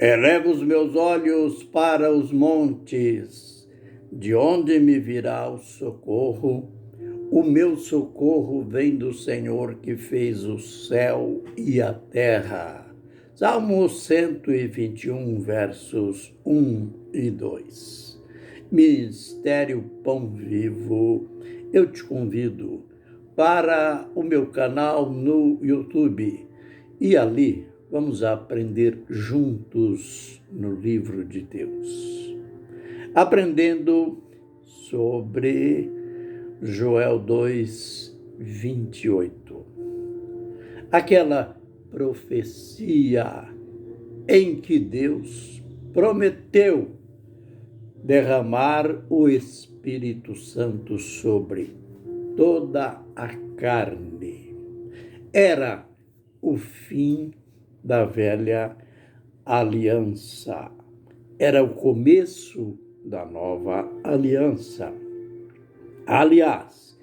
Elevo os meus olhos para os montes, de onde me virá o socorro? O meu socorro vem do Senhor que fez o céu e a terra. Salmo 121, versos 1 e 2. Ministério Pão Vivo, eu te convido para o meu canal no YouTube e ali vamos aprender juntos no livro de Deus. Aprendendo sobre Joel 2, 28. Aquela profecia em que Deus prometeu derramar o Espírito Santo sobre toda a carne. Era o fim da velha aliança. Era o começo da nova aliança. Aliás,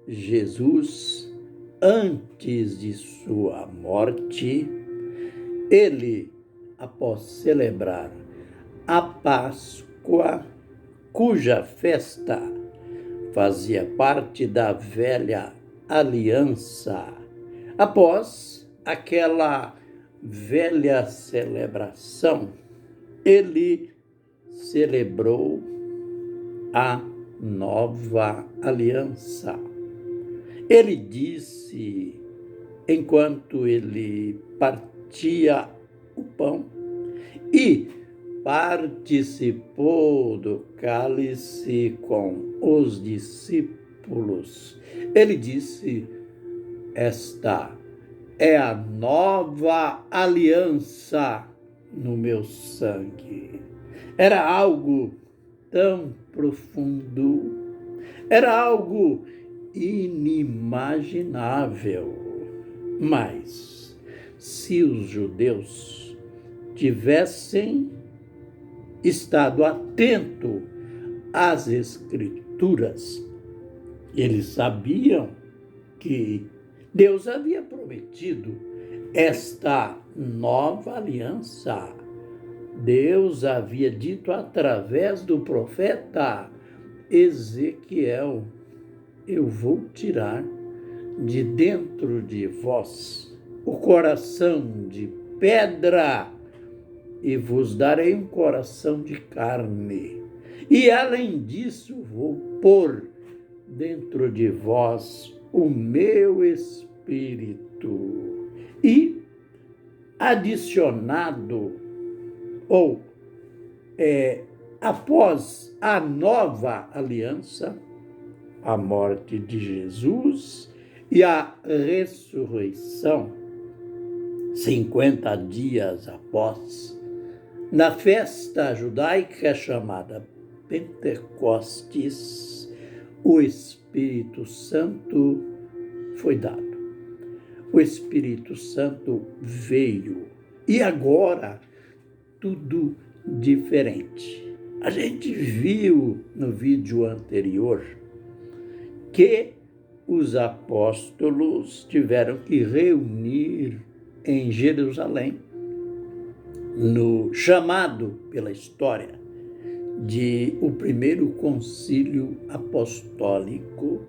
Jesus, antes de sua morte, ele, após celebrar a Páscoa, cuja festa fazia parte da velha aliança, após aquela velha celebração, ele celebrou a nova aliança. Ele disse, enquanto ele partia o pão e participou do cálice com os discípulos, ele disse: esta é a nova aliança no meu sangue. Era algo tão profundo, era algo inimaginável. Mas, se os judeus tivessem estado atentos às Escrituras, eles sabiam que Deus havia prometido esta nova aliança. Deus havia dito através do profeta Ezequiel: eu vou tirar de dentro de vós o coração de pedra e vos darei um coração de carne. E além disso, vou pôr dentro de vós o meu Espírito. E adicionado, após a nova aliança, a morte de Jesus e a ressurreição, 50 dias após, na festa judaica chamada Pentecostes, o Espírito Santo foi dado. O Espírito Santo veio. E agora, tudo diferente. A gente viu no vídeo anterior que os apóstolos tiveram que reunir em Jerusalém, no chamado pela história de o primeiro concílio apostólico,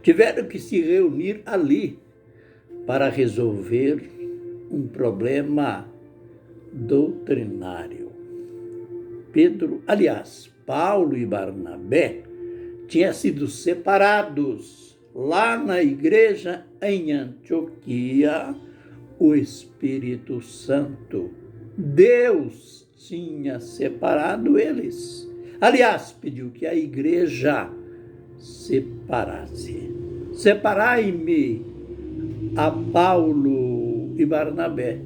tiveram que se reunir ali para resolver um problema doutrinário. Paulo e Barnabé tinham sido separados lá na igreja em Antioquia. O Espírito Santo, Deus tinha separado eles. Pediu que a igreja separasse. Separai-me a Paulo e Barnabé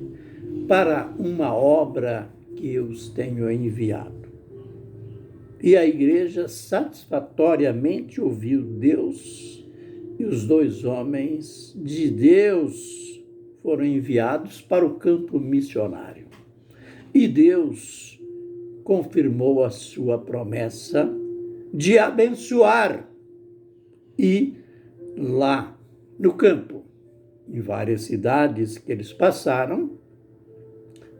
para uma obra que eu os tenho enviado. E a igreja satisfatoriamente ouviu Deus, e os dois homens de Deus foram enviados para o campo missionário. E Deus confirmou a sua promessa de abençoar. E lá no campo, em várias cidades que eles passaram,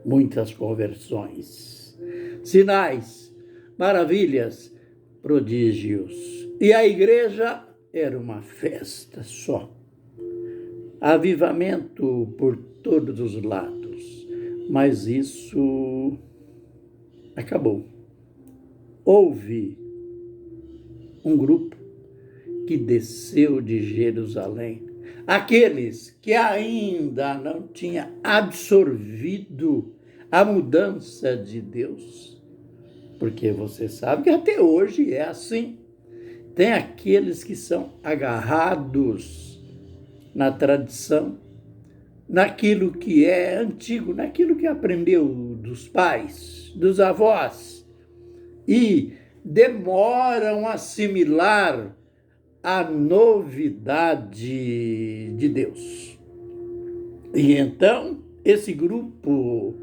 muitas conversões, sinais, maravilhas, prodígios. E a igreja era uma festa só. Avivamento por todos os lados. Mas isso acabou. Houve um grupo que desceu de Jerusalém, aqueles que ainda não tinham absorvido a mudança de Deus, porque você sabe que até hoje é assim. Tem aqueles que são agarrados na tradição, naquilo que é antigo, naquilo que aprendeu dos pais, dos avós, e demoram a assimilar a novidade de Deus. E então, esse grupo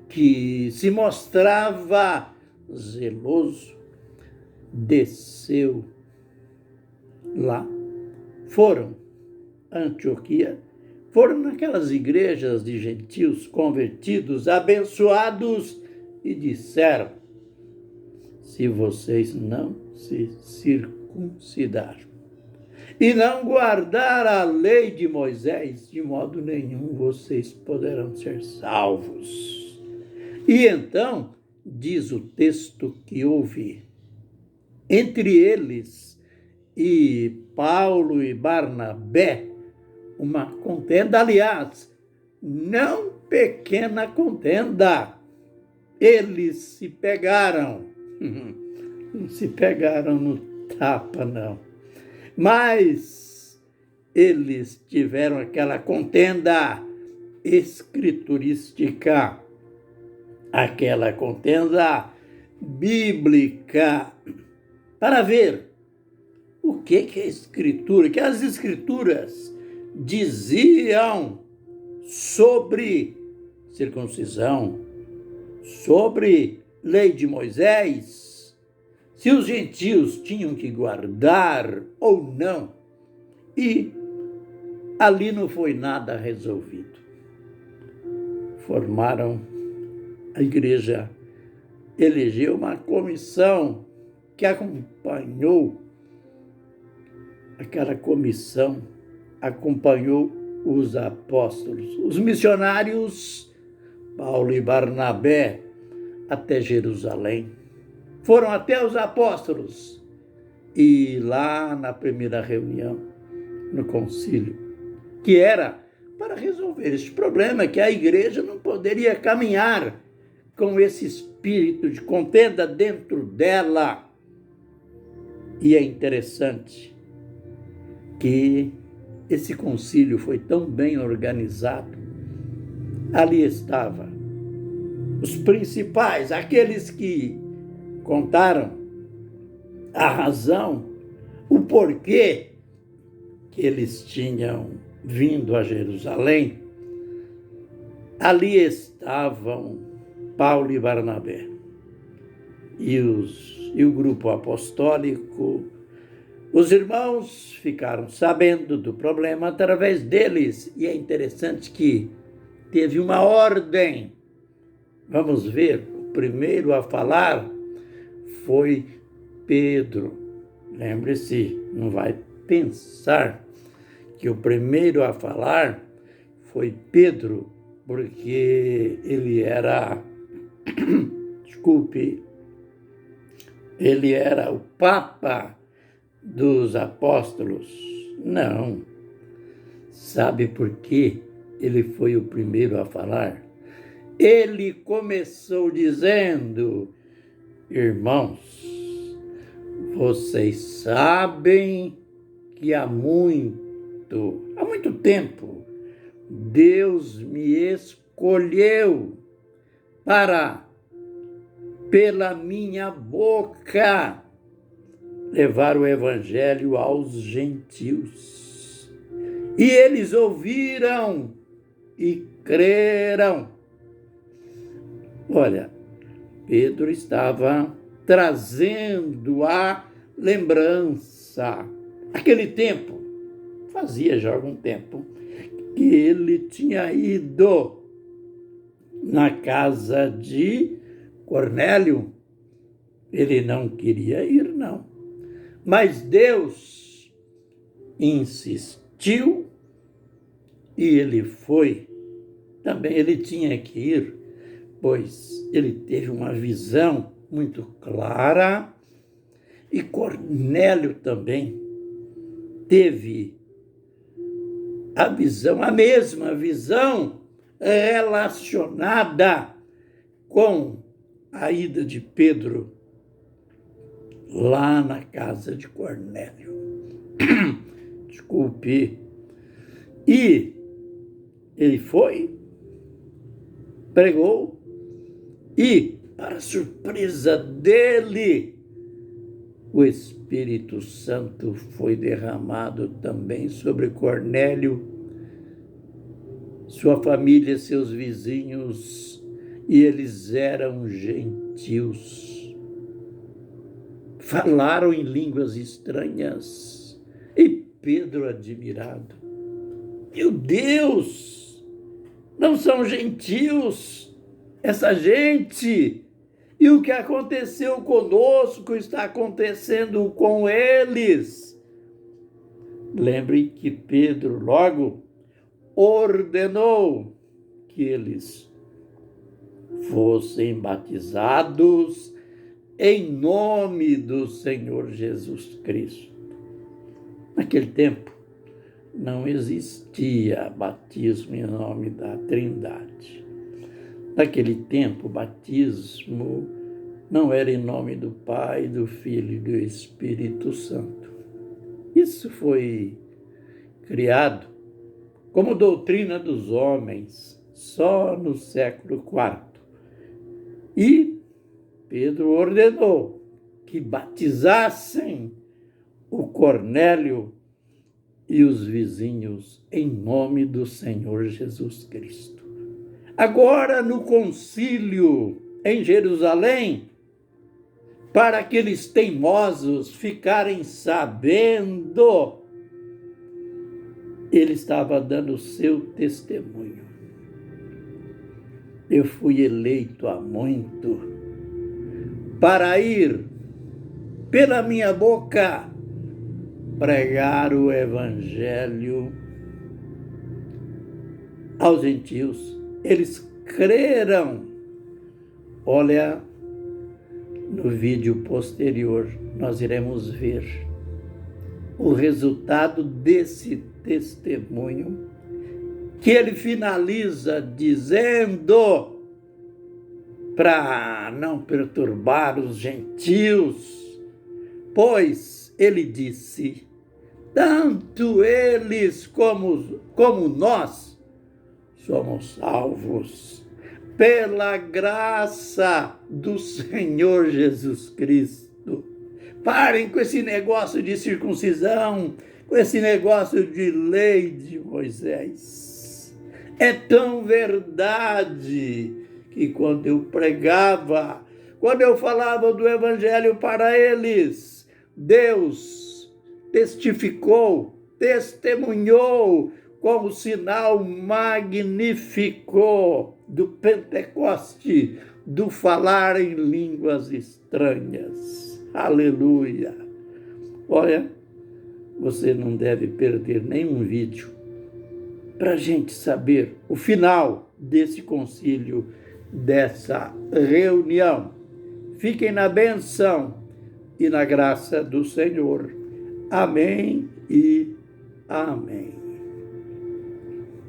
que se mostrava zeloso, desceu lá. Foram a Antioquia, foram naquelas igrejas de gentios convertidos, abençoados, e disseram: se vocês não se circuncidar e não guardar a lei de Moisés, de modo nenhum vocês poderão ser salvos. E então, diz o texto que houve entre eles e Paulo e Barnabé uma contenda, aliás, não pequena contenda. Eles se pegaram, não se pegaram no tapa, não. Mas eles tiveram aquela contenda escriturística, aquela contenda bíblica, para ver o que a Escritura, que as Escrituras diziam sobre circuncisão, sobre lei de Moisés, se os gentios tinham que guardar ou não. E ali não foi nada resolvido. Formaram a igreja, elegeu uma comissão que acompanhou, aquela comissão acompanhou os apóstolos, os missionários, Paulo e Barnabé, até Jerusalém. Foram até os apóstolos. E lá na primeira reunião, no concílio, que era para resolver esse problema, que a igreja não poderia caminhar com esse espírito de contenda dentro dela. E é interessante que esse concílio foi tão bem organizado. Ali estavam os principais, aqueles que contaram a razão, o porquê que eles tinham vindo a Jerusalém. Ali estavam Paulo e Barnabé e o grupo apostólico. Os irmãos ficaram sabendo do problema através deles, e é interessante que teve uma ordem. Vamos ver, o primeiro a falar foi Pedro. Lembre-se, não vai pensar que o primeiro a falar foi Pedro, porque ele era, ele era o Papa dos apóstolos. Não. Sabe por que ele foi o primeiro a falar? Ele começou dizendo: irmãos, vocês sabem que há muito tempo, Deus me escolheu para, pela minha boca, levar o evangelho aos gentios. E eles ouviram e creram. Olha, Pedro estava trazendo a lembrança. Aquele tempo, fazia já algum tempo, que ele tinha ido na casa de Cornélio. Ele não queria ir, não. Mas Deus insistiu e ele foi. Também ele tinha que ir, pois ele teve uma visão muito clara e Cornélio também teve a visão, a mesma visão relacionada com a ida de Pedro lá na casa de Cornélio. Desculpe. E ele foi, pregou e, para surpresa dele, o Espírito Santo foi derramado também sobre Cornélio, sua família, seus vizinhos, e eles eram gentios. Falaram em línguas estranhas. E Pedro, admirado: meu Deus, não são gentios essa gente? E o que aconteceu conosco está acontecendo com eles. Lembre que Pedro logo ordenou que eles fossem batizados em nome do Senhor Jesus Cristo. Naquele tempo, não existia batismo em nome da Trindade. Naquele tempo, o batismo não era em nome do Pai, do Filho e do Espírito Santo. Isso foi criado como doutrina dos homens só no século IV. E Pedro ordenou que batizassem o Cornélio e os vizinhos em nome do Senhor Jesus Cristo. Agora, no concílio em Jerusalém, para aqueles teimosos ficarem sabendo, ele estava dando o seu testemunho. Eu fui eleito há muito para ir pela minha boca pregar o evangelho aos gentios. Eles creram. Olha, no vídeo posterior nós iremos ver o resultado desse testemunho, que ele finaliza dizendo, para não perturbar os gentios, pois ele disse: tanto eles como nós somos salvos pela graça do Senhor Jesus Cristo. Parem com esse negócio de circuncisão, com esse negócio de lei de Moisés. É tão verdade que quando eu pregava, quando eu falava do evangelho para eles, Deus testificou, testemunhou como sinal magnífico do Pentecoste, do falar em línguas estranhas. Aleluia! Olha, você não deve perder nenhum vídeo para a gente saber o final desse concílio, dessa reunião. Fiquem na bênção e na graça do Senhor. Amém e amém.